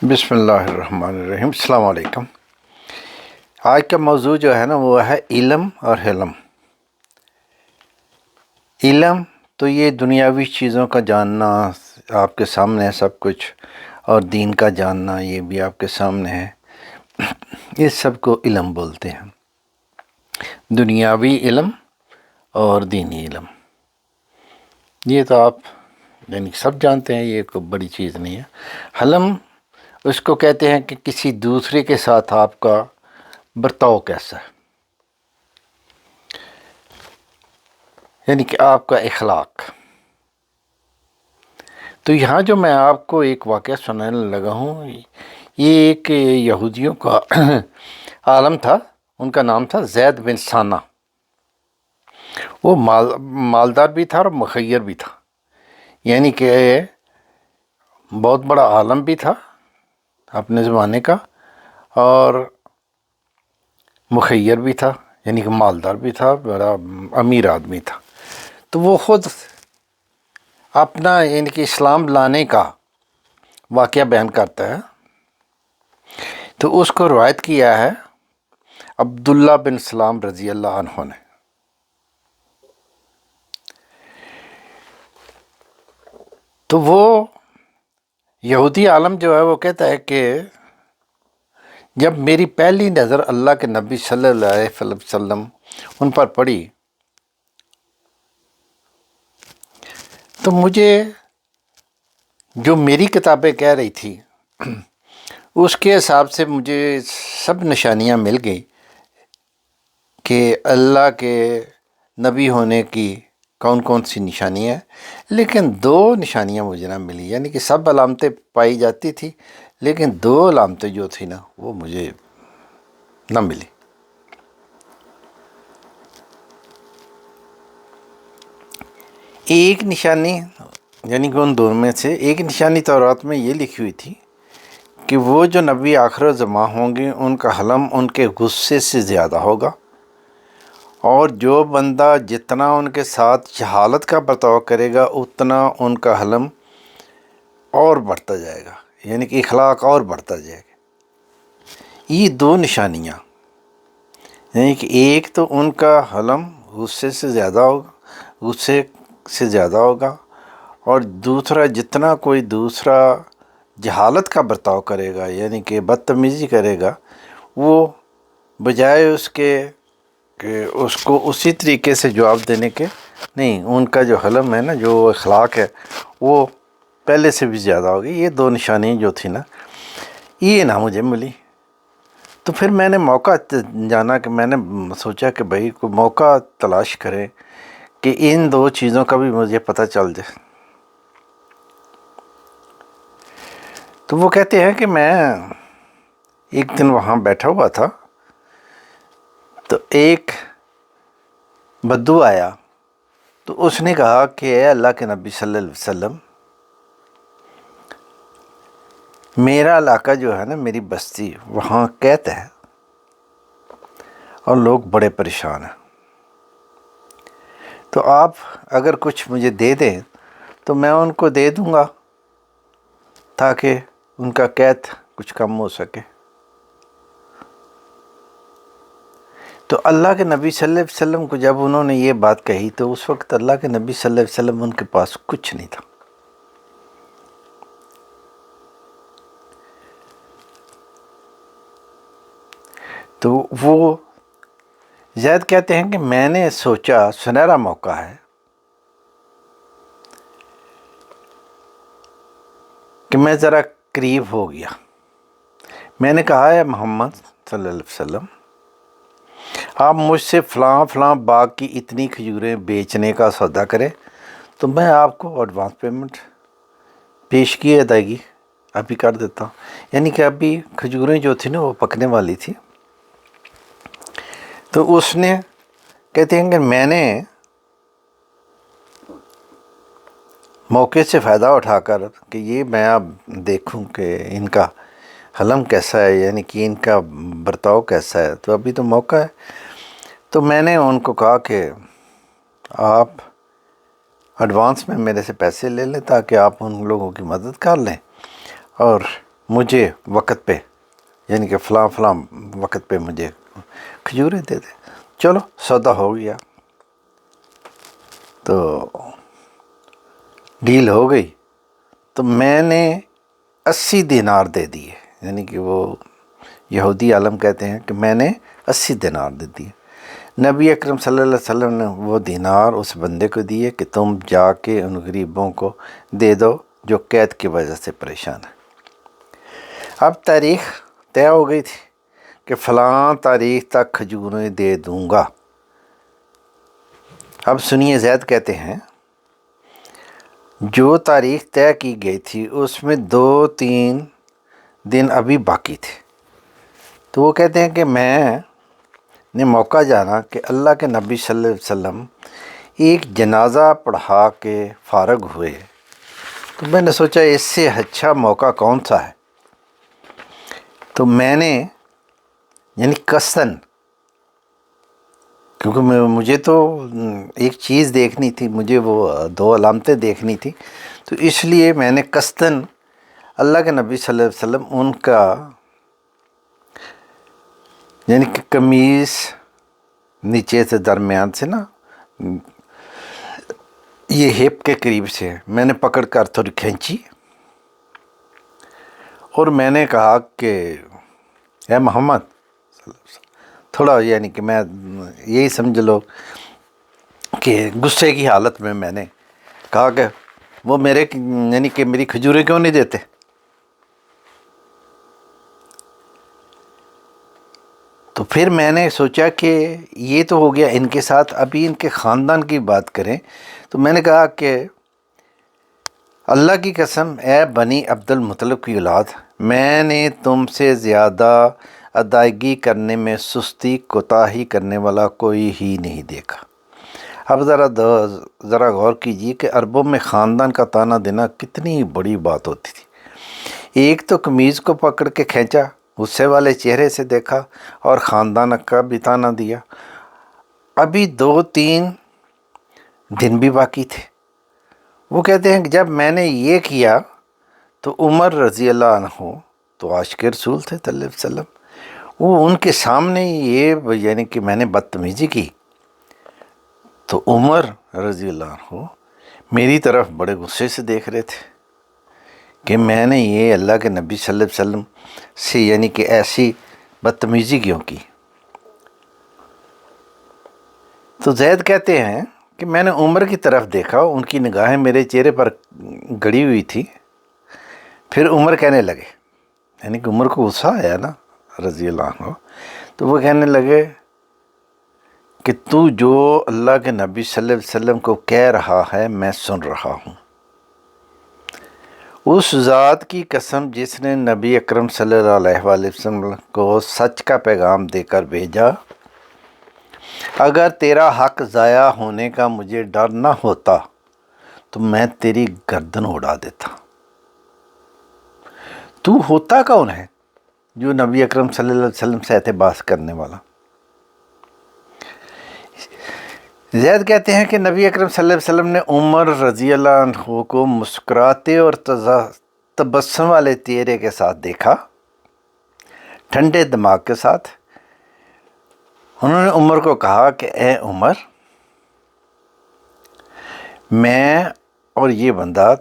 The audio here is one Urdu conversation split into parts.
بسم اللہ الرحمن الرحیم۔ السلام علیکم۔ آج کا موضوع جو ہے نا وہ ہے علم اور حلم۔ علم تو یہ دنیاوی چیزوں کا جاننا آپ کے سامنے ہے سب کچھ، اور دین کا جاننا یہ بھی آپ کے سامنے ہے۔ اس سب کو علم بولتے ہیں، دنیاوی علم اور دینی علم۔ یہ تو آپ یعنی سب جانتے ہیں، یہ کوئی بڑی چیز نہیں ہے۔ حلم اس کو کہتے ہیں کہ کسی دوسرے کے ساتھ آپ کا برتاؤ کیسا ہے، یعنی کہ آپ کا اخلاق۔ تو یہاں جو میں آپ کو ایک واقعہ سنانے لگا ہوں، یہ ایک یہودیوں کا عالم تھا، ان کا نام تھا زید بن ثانہ۔ وہ مالدار بھی تھا اور مخیر بھی تھا، یعنی کہ بہت بڑا عالم بھی تھا اپنے زمانے کا، اور مخیر بھی تھا، یعنی کہ مالدار بھی تھا، بڑا امیر آدمی تھا۔ تو وہ خود اپنا یعنی کہ اسلام لانے کا واقعہ بیان کرتا ہے۔ تو اس کو روایت کیا ہے عبداللہ بن سلام رضی اللہ عنہ نے۔ تو وہ یہودی عالم جو ہے وہ کہتا ہے کہ جب میری پہلی نظر اللہ کے نبی صلی اللہ علیہ وسلم ان پر پڑی تو مجھے جو میری کتابیں کہہ رہی تھی اس کے حساب سے مجھے سب نشانیاں مل گئی کہ اللہ کے نبی ہونے کی کون کون سی نشانیاں ہیں، لیکن دو نشانیاں مجھے نہ ملی، یعنی کہ سب علامتیں پائی جاتی تھی لیکن دو علامتیں جو تھی نا وہ مجھے نہ ملی۔ ایک نشانی یعنی کہ ان دونوں میں سے ایک نشانی تورات میں یہ لکھی ہوئی تھی کہ وہ جو نبی آخر زمان ہوں گے ان کا حلم ان کے غصے سے زیادہ ہوگا، اور جو بندہ جتنا ان کے ساتھ جہالت کا برتاؤ کرے گا اتنا ان کا حلم اور بڑھتا جائے گا، یعنی کہ اخلاق اور بڑھتا جائے گا۔ یہ دو نشانیاں، یعنی کہ ایک تو ان کا حلم غصے سے زیادہ ہوگا، اور دوسرا جتنا کوئی دوسرا جہالت کا برتاؤ کرے گا یعنی کہ بدتمیزی کرے گا، وہ بجائے اس کے کہ اس کو اسی طریقے سے جواب دینے کے، نہیں، ان کا جو حلم ہے نا، جو اخلاق ہے، وہ پہلے سے بھی زیادہ ہوگی۔ یہ دو نشانی جو تھی نا یہ نہ مجھے ملی۔ تو پھر میں نے موقع جانا کہ میں نے سوچا کہ بھئی کوئی موقع تلاش کرے کہ ان دو چیزوں کا بھی مجھے پتہ چل جائے۔ تو وہ کہتے ہیں کہ میں ایک دن وہاں بیٹھا ہوا تھا تو ایک بدو آیا، تو اس نے کہا کہ اے اللہ کے نبی صلی اللہ علیہ وسلم، میرا علاقہ جو ہے نا، میری بستی وہاں قحط ہے اور لوگ بڑے پریشان ہیں، تو آپ اگر کچھ مجھے دے دیں تو میں ان کو دے دوں گا تاکہ ان کا قحط کچھ کم ہو سکے۔ تو اللہ کے نبی صلی اللہ علیہ وسلم کو جب انہوں نے یہ بات کہی تو اس وقت اللہ کے نبی صلی اللہ علیہ وسلم ان کے پاس کچھ نہیں تھا۔ تو وہ زید کہتے ہیں کہ میں نے سوچا سنہرا موقع ہے کہ میں ذرا قریب ہو گیا۔ میں نے کہا ہے محمد صلی اللہ علیہ وسلم، آپ مجھ سے فلاں باغ کی اتنی کھجوریں بیچنے کا سودا کریں تو میں آپ کو ایڈوانس پیمنٹ پیش کی ادائیگی ابھی کر دیتا ہوں، یعنی کہ ابھی کھجوریں جو تھیں نا وہ پکنے والی تھی۔ تو اس نے کہتے ہیں کہ میں نے موقع سے فائدہ اٹھا کر کہ یہ میں اب دیکھوں کہ ان کا حلم کیسا ہے، یعنی کہ ان کا برتاؤ کیسا ہے، تو ابھی تو موقع ہے۔ تو میں نے ان کو کہا کہ آپ ایڈوانس میں میرے سے پیسے لے لیں تاکہ آپ ان لوگوں کی مدد کر لیں، اور مجھے وقت پہ یعنی کہ فلاں فلاں وقت پہ مجھے کھجوریں دے دے۔ چلو سودا ہو گیا، تو ڈیل ہو گئی۔ تو میں نے 80 دینار دے دیے، یعنی کہ وہ یہودی عالم کہتے ہیں کہ میں نے 80 دینار دے دیے۔ نبی اکرم صلی اللہ علیہ وسلم نے وہ دینار اس بندے کو دیے کہ تم جا کے ان غریبوں کو دے دو جو قید کی وجہ سے پریشان ہیں۔ اب تاریخ طے ہو گئی تھی کہ فلاں تاریخ تک کھجوریں دے دوں گا۔ اب سنیے، زید کہتے ہیں جو تاریخ طے کی گئی تھی اس میں 2-3 دن ابھی باقی تھے، تو وہ کہتے ہیں کہ میں نے موقع جانا کہ اللہ کے نبی صلی اللہ علیہ وسلم ایک جنازہ پڑھا کے فارغ ہوئے، تو میں نے سوچا اس سے اچھا موقع کون سا ہے، تو میں نے یعنی قصداً، کیونکہ مجھے تو ایک چیز دیکھنی تھی، مجھے وہ 2 علامتیں دیکھنی تھی، تو اس لیے میں نے قصداً اللہ کے نبی صلی اللہ علیہ وسلم ان کا یعنی کہ قمیص نیچے سے درمیان سے نا یہ ہپ کے قریب سے میں نے پکڑ کر تھوڑی کھینچی، اور میں نے کہا کہ اے محمد، تھوڑا یعنی کہ میں یہی سمجھ لو کہ غصے کی حالت میں نے کہا کہ وہ میرے یعنی کہ میری کھجوریں کیوں نہیں دیتے؟ تو پھر میں نے سوچا کہ یہ تو ہو گیا ان کے ساتھ، ابھی ان کے خاندان کی بات کریں، تو میں نے کہا کہ اللہ کی قسم اے بنی عبد المطلب کی اولاد، میں نے تم سے زیادہ ادائیگی کرنے میں سستی کوتاہی کرنے والا کوئی ہی نہیں دیکھا۔ اب ذرا غور کیجیے کہ عربوں میں خاندان کا تانا دینا کتنی بڑی بات ہوتی تھی۔ ایک تو قمیض کو پکڑ کے کھینچا، غصے والے چہرے سے دیکھا، اور خاندان کا بھی تانا دیا۔ ابھی 2-3 دن بھی باقی تھے۔ وہ کہتے ہیں کہ جب میں نے یہ کیا تو عمر رضی اللہ عنہ تو عاشق رسول تھے صلی اللہ علیہ وسلم، وہ ان کے سامنے یہ یعنی کہ میں نے بدتمیزی کی، تو عمر رضی اللہ عنہ میری طرف بڑے غصے سے دیکھ رہے تھے کہ میں نے یہ اللہ کے نبی صلی اللہ علیہ وسلم سے یعنی کہ ایسی بدتمیزی کیوں کی۔ تو زید کہتے ہیں کہ میں نے عمر کی طرف دیکھا، ان کی نگاہیں میرے چہرے پر گڑی ہوئی تھی۔ پھر عمر کہنے لگے، یعنی کہ عمر کو غصہ آیا نا رضی اللہ عنہ، تو وہ کہنے لگے کہ تو جو اللہ کے نبی صلی اللہ علیہ وسلم کو کہہ رہا ہے میں سن رہا ہوں۔ اس ذات کی قسم جس نے نبی اکرم صلی اللہ علیہ وآلہ وسلم کو سچ کا پیغام دے کر بھیجا، اگر تیرا حق ضائع ہونے کا مجھے ڈر نہ ہوتا تو میں تیری گردن اڑا دیتا۔ تو ہوتا کون ہے جو نبی اکرم صلی اللہ علیہ وسلم سے اعتباس کرنے والا؟ زید کہتے ہیں کہ نبی اکرم صلی اللہ علیہ وسلم نے عمر رضی اللہ عنہ کو مسکراتے اور تبسم والے چہرے کے ساتھ دیکھا، ٹھنڈے دماغ کے ساتھ۔ انہوں نے عمر کو کہا کہ اے عمر، میں اور یہ بندہ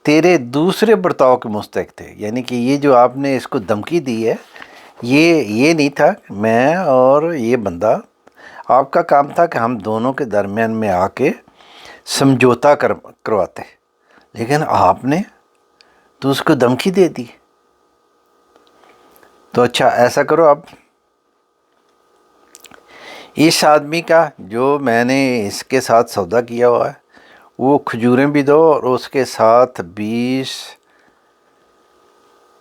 تیرے دوسرے برتاؤ کے مستحق تھے، یعنی کہ یہ جو آپ نے اس کو دھمکی دی ہے یہ نہیں تھا۔ میں اور یہ بندہ، آپ کا کام تھا کہ ہم دونوں کے درمیان میں آ کے سمجھوتا کرواتے، لیکن آپ نے تو اس کو دھمکی دے دی۔ تو اچھا ایسا کرو، اب اس آدمی کا جو میں نے اس کے ساتھ سودا کیا ہوا ہے وہ کھجوریں بھی دو، اور اس کے ساتھ 20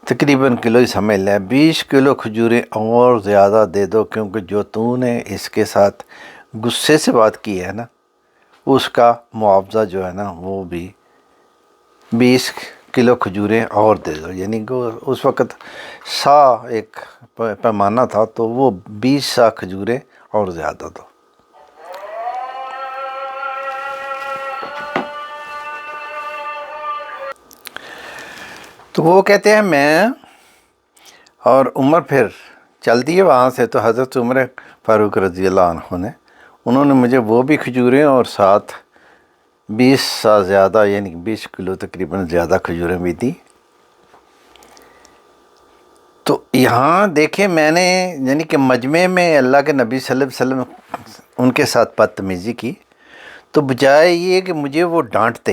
تقریباً کلو ہی سمجھ لیں، 20 کلو کھجوریں اور زیادہ دے دو، کیونکہ جو تو نے اس کے ساتھ غصے سے بات کی ہے نا، اس کا معاوضہ جو ہے نا وہ بھی 20 کلو کھجوریں اور دے دو۔ یعنی کہ اس وقت سا ایک پیمانہ تھا، تو وہ 20 سا کھجوریں اور زیادہ دو۔ تو وہ کہتے ہیں میں اور عمر پھر چل دیے وہاں سے. تو حضرت عمر فاروق رضی اللہ عنہ نے انہوں نے مجھے وہ بھی کھجوریں اور ساتھ 20 سا زیادہ یعنی 20 کلو تقریباً زیادہ کھجوریں بھی دی. تو یہاں دیکھیں میں نے یعنی کہ مجمع میں اللہ کے نبی صلی اللہ علیہ وسلم ان کے ساتھ بدتمیزی کی، تو بجائے یہ کہ مجھے وہ ڈانٹتے،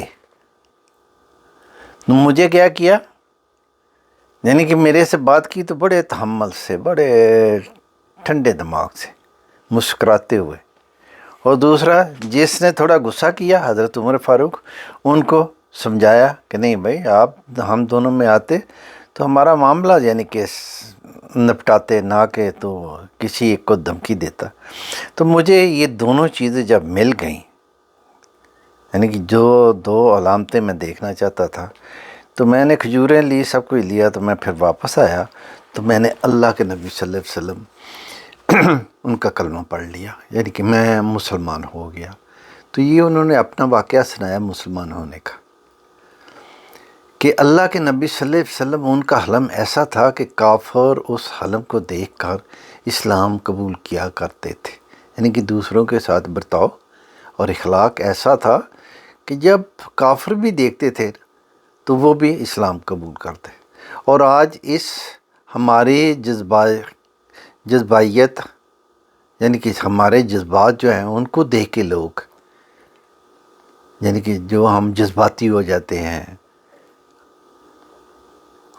مجھے کیا کیا، یعنی کہ میرے سے بات کی تو بڑے تحمل سے، بڑے ٹھنڈے دماغ سے، مسکراتے ہوئے. اور دوسرا جس نے تھوڑا غصہ کیا حضرت عمر فاروق، ان کو سمجھایا کہ نہیں بھائی آپ ہم دونوں میں آتے تو ہمارا معاملہ یعنی کہ نپٹاتے، نہ کہ تو کسی ایک کو دھمکی دیتا. تو مجھے یہ دونوں چیزیں جب مل گئیں، یعنی کہ جو دو علامتیں میں دیکھنا چاہتا تھا، تو میں نے کھجوریں لی، سب کچھ لیا. تو میں پھر واپس آیا تو میں نے اللہ کے نبی صلی اللہ علیہ وسلم ان کا کلمہ پڑھ لیا، یعنی کہ میں مسلمان ہو گیا. تو یہ انہوں نے اپنا واقعہ سنایا مسلمان ہونے کا، کہ اللہ کے نبی صلی اللہ علیہ وسلم ان کا حلم ایسا تھا کہ کافر اس حلم کو دیکھ کر اسلام قبول کیا کرتے تھے. یعنی کہ دوسروں کے ساتھ برتاؤ اور اخلاق ایسا تھا کہ جب کافر بھی دیکھتے تھے تو وہ بھی اسلام قبول کرتے. اور آج اس ہماری جذبائیت یعنی کہ ہمارے جذبات جو ہیں ان کو دیکھ کے لوگ یعنی کہ جو ہم جذباتی ہو جاتے ہیں،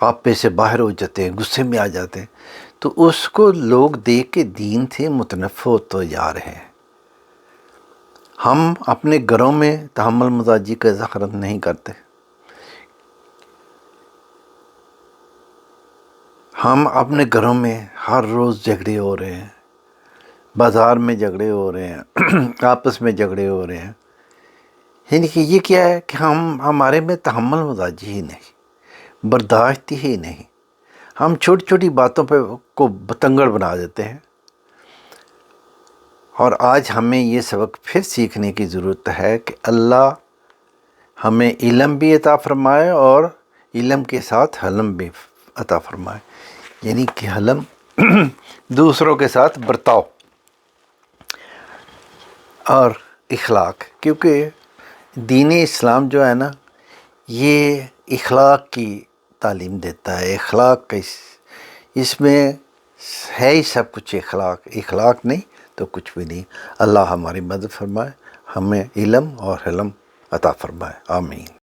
آپے سے باہر ہو جاتے ہیں، غصے میں آ جاتے ہیں، تو اس کو لوگ دیکھ کے دین سے متنفر ہوتے جا رہے ہیں. ہم اپنے گھروں میں تحمل مزاجی کا اظہار نہیں کرتے، ہم اپنے گھروں میں ہر روز جھگڑے ہو رہے ہیں، بازار میں جھگڑے ہو رہے ہیں، آپس میں جھگڑے ہو رہے ہیں. یعنی کہ یہ کیا ہے کہ ہمارے میں تحمل مزاجی ہی نہیں، برداشت ہی نہیں. ہم چھوٹی چھوٹی باتوں پہ کو بتنگڑ بنا دیتے ہیں. اور آج ہمیں یہ سبق پھر سیکھنے کی ضرورت ہے کہ اللہ ہمیں علم بھی عطا فرمائے اور علم کے ساتھ حلم بھی عطا فرمائے. یعنی کہ حلم دوسروں کے ساتھ برتاؤ اور اخلاق، کیونکہ دین اسلام جو ہے نا یہ اخلاق کی تعلیم دیتا ہے. اخلاق کا اس میں ہے ہی سب کچھ. اخلاق نہیں تو کچھ بھی نہیں. اللہ ہماری مدد فرمائے، ہمیں علم اور حلم عطا فرمائے. آمین.